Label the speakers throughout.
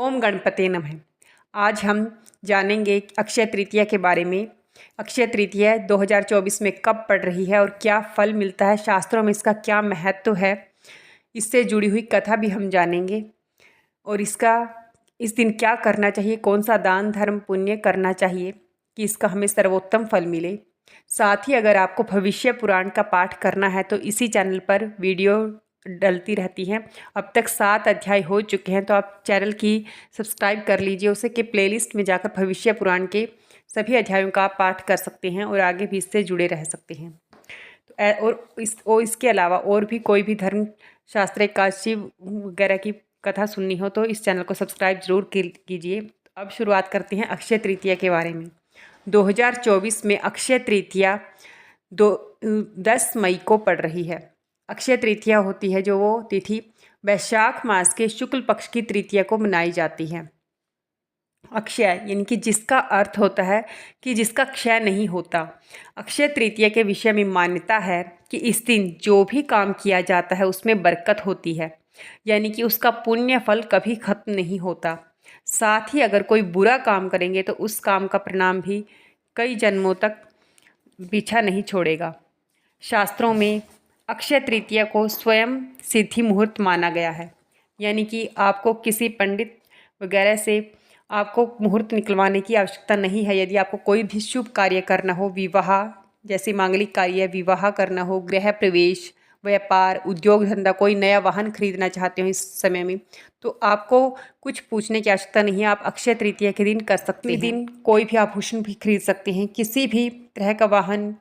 Speaker 1: ओम गणपते नमः। आज हम जानेंगे अक्षय तृतीया के बारे में। अक्षय तृतीया 2024 में कब पड़ रही है और क्या फल मिलता है, शास्त्रों में इसका क्या महत्व है, इससे जुड़ी हुई कथा भी हम जानेंगे। और इस दिन क्या करना चाहिए, कौन सा दान धर्म पुण्य करना चाहिए कि इसका हमें सर्वोत्तम फल मिले। साथ ही अगर आपको भविष्य पुराण का पाठ करना है तो इसी चैनल पर वीडियो डलती रहती हैं। अब तक 7 अध्याय हो चुके हैं, तो आप चैनल की सब्सक्राइब कर लीजिए उसे कि प्लेलिस्ट में जाकर भविष्य पुराण के सभी अध्यायों का आप पाठ कर सकते हैं और आगे भी इससे जुड़े रह सकते हैं। और इसके अलावा और भी कोई भी धर्म शास्त्र एकादशी वगैरह की कथा सुननी हो तो इस चैनल को सब्सक्राइब जरूर कीजिए। अब शुरुआत करते हैं अक्षय तृतीया के बारे में। 2024 में अक्षय तृतीया 10 मई को पड़ रही है। अक्षय तृतीया होती है जो वो तिथि वैशाख मास के शुक्ल पक्ष की तृतीया को मनाई जाती है। अक्षय यानी कि जिसका अर्थ होता है कि जिसका क्षय नहीं होता। अक्षय तृतीया के विषय में मान्यता है कि इस दिन जो भी काम किया जाता है उसमें बरकत होती है, यानी कि उसका पुण्य फल कभी खत्म नहीं होता। साथ ही अगर कोई बुरा काम करेंगे तो उस काम का परिणाम भी कई जन्मों तक पीछा नहीं छोड़ेगा। शास्त्रों में अक्षय तृतीया को स्वयं सिद्धि मुहूर्त माना गया है, यानी कि आपको किसी पंडित वगैरह से आपको मुहूर्त निकलवाने की आवश्यकता नहीं है। यदि आपको कोई भी शुभ कार्य करना हो, विवाह जैसे मांगलिक कार्य, विवाह करना हो, गृह प्रवेश, व्यापार, उद्योग धंधा, कोई नया वाहन खरीदना चाहते हो इस समय में, तो आपको कुछ पूछने की आवश्यकता नहीं है। आप अक्षय तृतीया के दिन कर सकते हैं। दिन कोई भी आभूषण भी खरीद सकते हैं, किसी भी तरह का वाहन,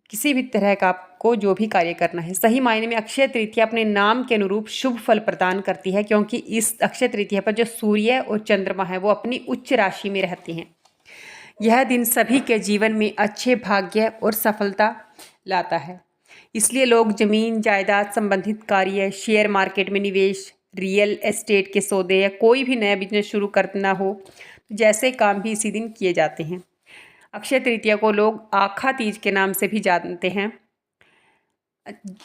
Speaker 1: किसी भी तरह का आपको जो भी कार्य करना है। सही मायने में अक्षय तृतीया अपने नाम के अनुरूप शुभ फल प्रदान करती है, क्योंकि इस अक्षय तृतीया पर जो सूर्य और चंद्रमा है वो अपनी उच्च राशि में रहते हैं। यह दिन सभी के जीवन में अच्छे भाग्य और सफलता लाता है। इसलिए लोग जमीन जायदाद संबंधित कार्य, शेयर मार्केट में निवेश, रियल एस्टेट के सौदे या कोई भी नया बिजनेस शुरू करना हो, जैसे काम भी इसी दिन किए जाते हैं। अक्षय तृतीया को लोग आखा तीज के नाम से भी जानते हैं।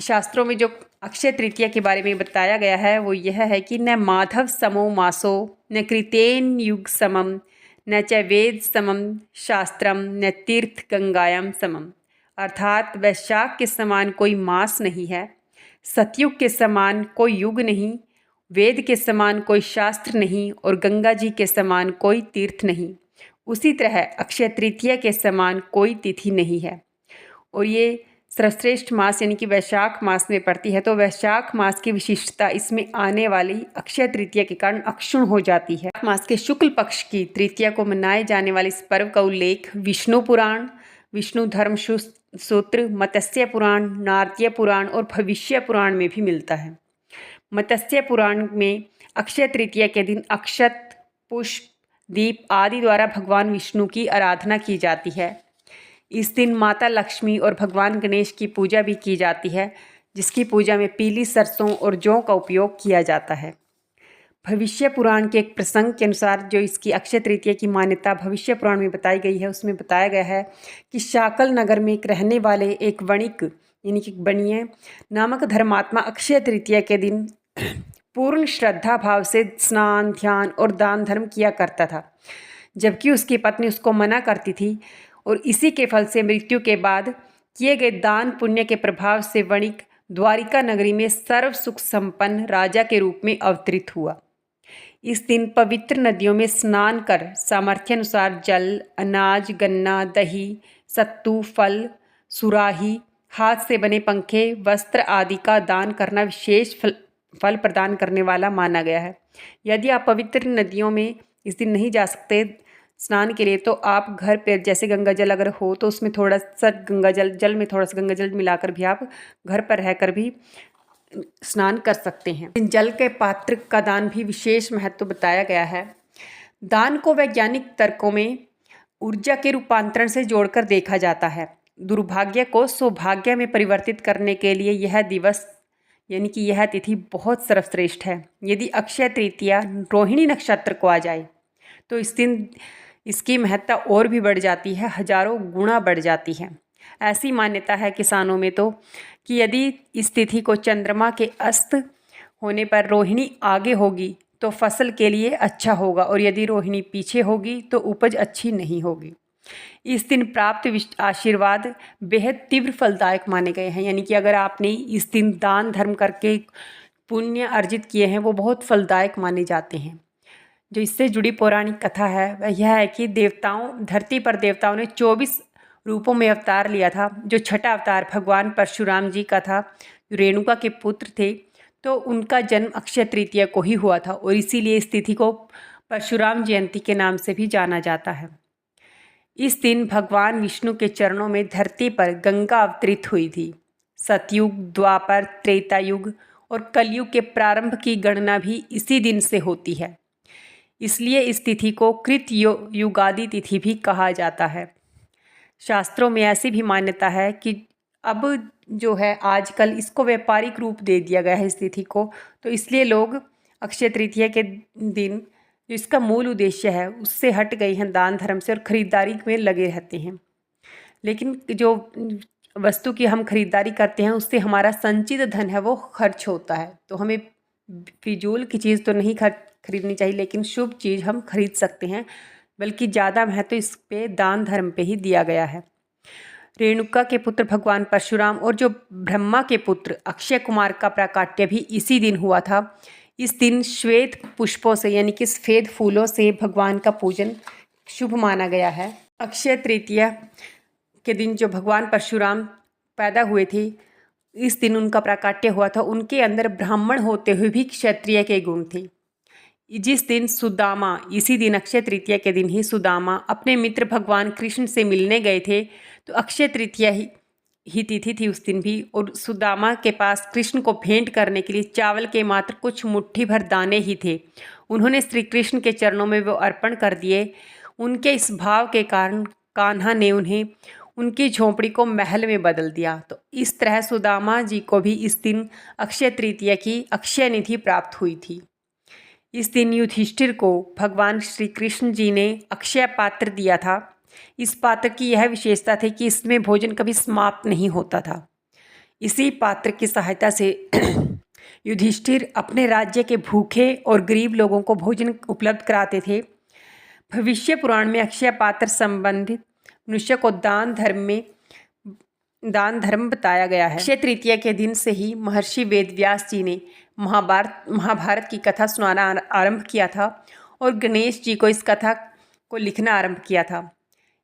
Speaker 1: शास्त्रों में जो अक्षय तृतीया के बारे में बताया गया है वो यह है कि न माधव समो मासो, न कृतेन युग समम, न च वेद समम शास्त्रम, न तीर्थ गंगायाम समम। अर्थात वैशाख के समान कोई मास नहीं है, सतयुग के समान कोई युग नहीं, वेद के समान कोई शास्त्र नहीं और गंगा जी के समान कोई तीर्थ नहीं। उसी तरह अक्षय तृतीया के समान कोई तिथि नहीं है। और ये सर्वश्रेष्ठ मास यानी कि वैशाख मास में पड़ती है, तो वैशाख मास की विशिष्टता इसमें आने वाली अक्षय तृतीया के कारण अक्षुण हो जाती है। मास के शुक्ल पक्ष की तृतीया को मनाए जाने वाले इस पर्व का उल्लेख विष्णु पुराण, विष्णु धर्म सूत्र, मत्स्य पुराण, नारदीय पुराण और भविष्य पुराण में भी मिलता है। मत्स्य पुराण में अक्षय तृतीया के दिन अक्षत, पुष्प, दीप आदि द्वारा भगवान विष्णु की आराधना की जाती है। इस दिन माता लक्ष्मी और भगवान गणेश की पूजा भी की जाती है, जिसकी पूजा में पीली सरसों और जौ का उपयोग किया जाता है। भविष्य पुराण के एक प्रसंग के अनुसार जो इसकी अक्षय तृतीया की मान्यता भविष्य पुराण में बताई गई है, उसमें बताया गया है कि शाकल नगर में एक रहने वाले एक वणिक यानी कि बनिए नामक धर्मात्मा अक्षय तृतीया के दिन पूर्ण श्रद्धा भाव से स्नान, ध्यान और दान धर्म किया करता था, जबकि उसकी पत्नी उसको मना करती थी। और इसी के फल से मृत्यु के बाद किए गए दान पुण्य के प्रभाव से वणिक द्वारिका नगरी में सर्व सुख संपन्न राजा के रूप में अवतरित हुआ। इस दिन पवित्र नदियों में स्नान कर सामर्थ्य अनुसार जल, अनाज, गन्ना, दही, सत्तू, फल, सुराही, हाथ से बने पंखे, वस्त्र आदि का दान करना विशेष फल प्रदान करने वाला माना गया है। यदि आप पवित्र नदियों में इस दिन नहीं जा सकते स्नान के लिए, तो आप घर पर जैसे गंगा जल अगर हो तो उसमें थोड़ा सा जल में थोड़ा सा गंगा जल मिलाकर भी आप घर पर रहकर भी स्नान कर सकते हैं। जल के पात्र का दान भी विशेष महत्व बताया गया है। दान को वैज्ञानिक तर्कों में ऊर्जा के रूपांतरण से जोड़कर देखा जाता है। दुर्भाग्य को सौभाग्य में परिवर्तित करने के लिए यह दिवस यानी कि यह तिथि बहुत सर्वश्रेष्ठ है। यदि अक्षय तृतीया रोहिणी नक्षत्र को आ जाए तो इस दिन इसकी महत्ता और भी बढ़ जाती है, हजारों गुना बढ़ जाती है। ऐसी मान्यता है किसानों में तो कि यदि इस तिथि को चंद्रमा के अस्त होने पर रोहिणी आगे होगी तो फसल के लिए अच्छा होगा और यदि रोहिणी पीछे होगी तो उपज अच्छी नहीं होगी। इस दिन प्राप्त आशीर्वाद बेहद तीव्र फलदायक माने गए हैं, यानी कि अगर आपने इस दिन दान धर्म करके पुण्य अर्जित किए हैं वो बहुत फलदायक माने जाते हैं। जो इससे जुड़ी पौराणिक कथा है वह यह है कि धरती पर देवताओं ने 24 रूपों में अवतार लिया था। जो छठा अवतार भगवान परशुराम जी का था, रेणुका के पुत्र थे, तो उनका जन्म अक्षय तृतीया को ही हुआ था और इसीलिए इस तिथि को परशुराम जयंती के नाम से भी जाना जाता है। इस दिन भगवान विष्णु के चरणों में धरती पर गंगा अवतरित हुई थी। सतयुग, द्वापर, त्रेता युग और कलयुग के प्रारंभ की गणना भी इसी दिन से होती है। इसलिए इस तिथि को कृत युगादि तिथि भी कहा जाता है। शास्त्रों में ऐसी भी मान्यता है कि अब जो है आजकल इसको व्यापारिक रूप दे दिया गया है इस तिथि को, तो इसलिए लोग अक्षय तृतीया के दिन जो इसका मूल उद्देश्य है उससे हट गए हैं दान धर्म से और ख़रीदारी में लगे रहते हैं। लेकिन जो वस्तु की हम खरीदारी करते हैं उससे हमारा संचित धन है वो खर्च होता है, तो हमें फिजूल की चीज़ तो नहीं खरीदनी चाहिए, लेकिन शुभ चीज़ हम खरीद सकते हैं, बल्कि ज़्यादा महत्व इस पे दान धर्म पे ही दिया गया है। रेणुका के पुत्र भगवान परशुराम और जो ब्रह्मा के पुत्र अक्षय कुमार का प्राकट्य भी इसी दिन हुआ था। इस दिन श्वेत पुष्पों से यानी कि सफ़ेद फूलों से भगवान का पूजन शुभ माना गया है। अक्षय तृतीया के दिन जो भगवान परशुराम पैदा हुए थे, इस दिन उनका प्राकट्य हुआ था। उनके अंदर ब्राह्मण होते हुए भी क्षत्रिय के गुण थे। जिस दिन सुदामा, इसी दिन अक्षय तृतीया के दिन ही सुदामा अपने मित्र भगवान कृष्ण से मिलने गए थे, तो अक्षय तृतीया ही तिथि थी उस दिन भी। और सुदामा के पास कृष्ण को भेंट करने के लिए चावल के मात्र कुछ मुट्ठी भर दाने ही थे। उन्होंने श्री कृष्ण के चरणों में वो अर्पण कर दिए। उनके इस भाव के कारण कान्हा ने उन्हें उनकी झोंपड़ी को महल में बदल दिया। तो इस तरह सुदामा जी को भी इस दिन अक्षय तृतीया की अक्षय निधि प्राप्त हुई थी। इस दिन युधिष्ठिर को भगवान श्री कृष्ण जी ने अक्षय पात्र दिया था। इस पात्र की यह विशेषता थी कि इसमें भोजन कभी समाप्त नहीं होता था। इसी पात्र की सहायता से युधिष्ठिर अपने राज्य के भूखे और गरीब लोगों को भोजन उपलब्ध कराते थे। भविष्य पुराण में अक्षय पात्र संबंधित मनुष्य को दान धर्म बताया गया है। अक्षय तृतीया के दिन से ही महर्षि वेदव्यास जी ने महाभारत की कथा सुनाना आरंभ किया था और गणेश जी को इस कथा को लिखना आरंभ किया था।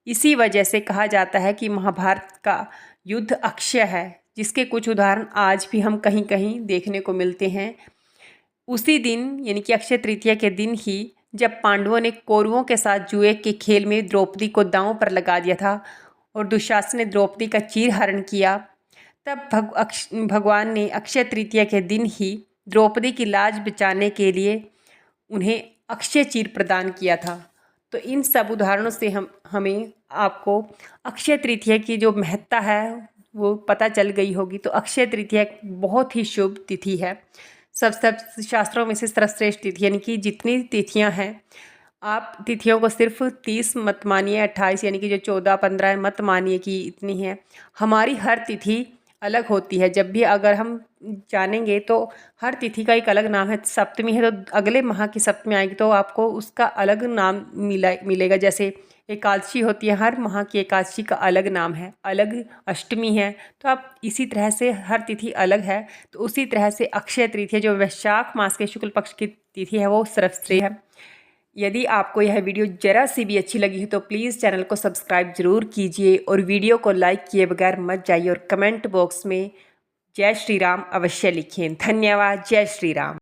Speaker 1: इसी वजह से कहा जाता है कि महाभारत का युद्ध अक्षय है, जिसके कुछ उदाहरण आज भी हम कहीं कहीं देखने को मिलते हैं। उसी दिन यानी कि अक्षय तृतीया के दिन ही जब पांडवों ने कौरवों के साथ जुए के खेल में द्रौपदी को दांव पर लगा दिया था और दुशासन ने द्रौपदी का चीरहरण किया, तब भगवान ने अक्षय तृतीया के दिन ही द्रौपदी की लाज बचाने के लिए उन्हें अक्षय चीर प्रदान किया था। तो इन सब उदाहरणों से हमें आपको अक्षय तृतीया की जो महत्ता है वो पता चल गई होगी। तो अक्षय तृतीया बहुत ही शुभ तिथि है। सब शास्त्रों में से सर्वश्रेष्ठ तिथि, यानी कि जितनी तिथियां हैं आप तिथियों को सिर्फ 30 मत मानिए, 28 यानी कि जो 14-15 मत मानिए कि इतनी है। हमारी हर तिथि अलग होती है। जब भी अगर हम जानेंगे तो हर तिथि का एक अलग नाम है। सप्तमी है तो अगले माह की सप्तमी आएगी तो आपको उसका अलग नाम मिलेगा। जैसे एकादशी होती है, हर माह की एकादशी का अलग नाम है, अलग अष्टमी है, तो आप इसी तरह से हर तिथि अलग है। तो उसी तरह से अक्षय तृतीया जो वैशाख मास के शुक्ल पक्ष की तिथि है वो सर्वश्रेष्ठ है। यदि आपको यह वीडियो जरा सी भी अच्छी लगी है तो प्लीज़ चैनल को सब्सक्राइब ज़रूर कीजिए और वीडियो को लाइक किए बगैर मत जाइए और कमेंट बॉक्स में जय श्री राम अवश्य लिखें। धन्यवाद। जय श्री राम।